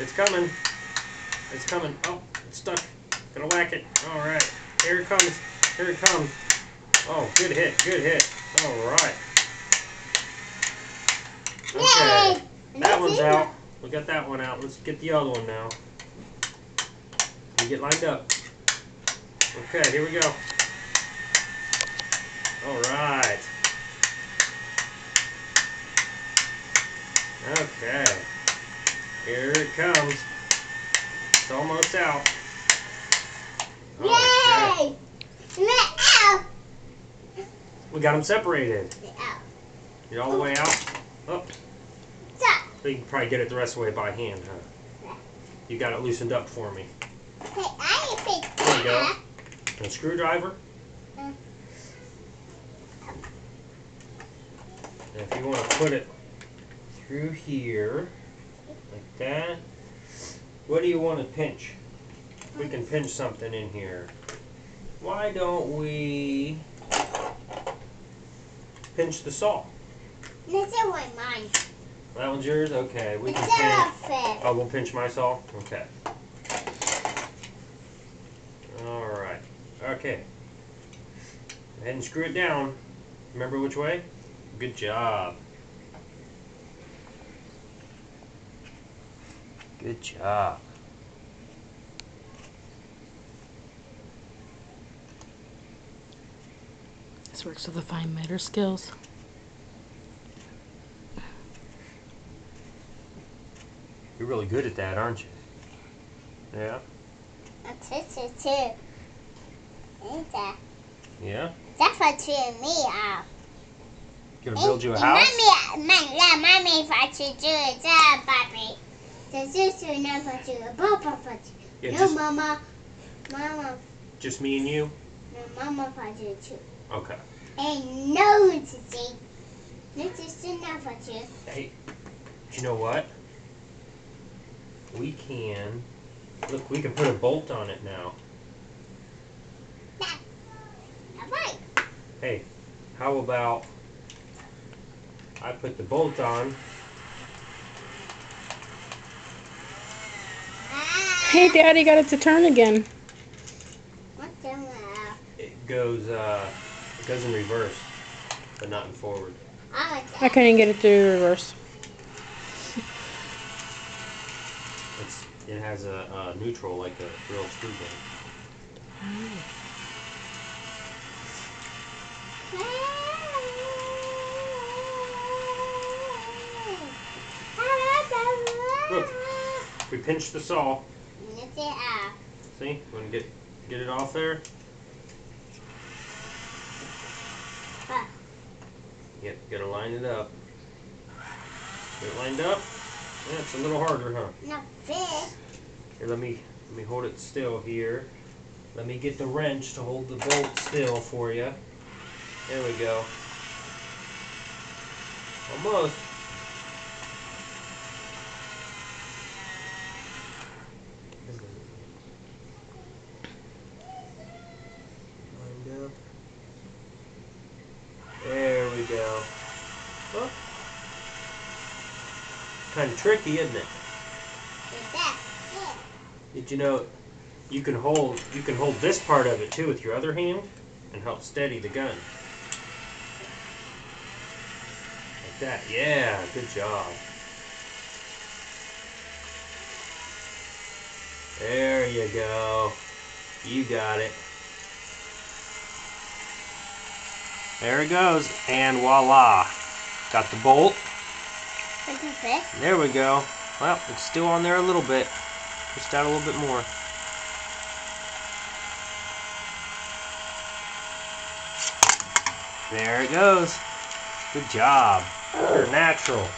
It's coming. It's coming. Oh, it's stuck. Gonna whack it. All right. Here it comes. Here it comes. Oh, good hit. Good hit. All right. Okay. That one's out. We got that one out. Let's get the other one now. You get lined up. Okay, here we go. All right. Okay. Here it comes. It's almost out. Yay! Out. We got them separated. Out. You're all the way out. Oh. Stop. So you can probably get it the rest of the way by hand, huh? You got it loosened up for me. Hey, I picked There you go. And a screwdriver. And if you want to put it through here, like that. What do you want to pinch? We can pinch something in here. Why don't we pinch the saw? This is mine. That one's yours? Okay. We can It's pinch. a Oh, we'll pinch my saw? Okay. Alright. Okay. Go ahead and screw it down. Remember which way? Good job. Good job. This works with the fine motor skills. You're really good at that, aren't you? Yeah? That's too. Yeah? That's what you and me are. Gonna build you a house? Mommy, if I should do it, Papi. This is enough for you. Papa for you. Yeah, No, Mama. Mama. Just me and you? No, Mama for you too. Okay. And no, Sissy. This is enough for you. Hey, you know what? We can, look, we can put a bolt on it now. Right. Hey, how about I put the bolt on? Hey, Daddy, got it to turn again. What's the matter? It goes in reverse, but not in forward. I couldn't get it to reverse. It has a neutral like a real screw gun. Look, we pinched the saw. See, want to get it off there? Yep, gotta line it up. Get it lined up? Yeah, it's a little harder, huh? Not big. Here, let me hold it still here. Let me get the wrench to hold the bolt still for you. There we go. Almost. Lined up. There we go. Oh. Kind of tricky, isn't it? Did you know you can hold this part of it too with your other hand and help steady the gun? Like that. Yeah, good job. There you go. You got it. There it goes. And voila. Got the bolt. There we go. Well, it's still on there a little bit. Just out a little bit more. There it goes. Good job. You're natural.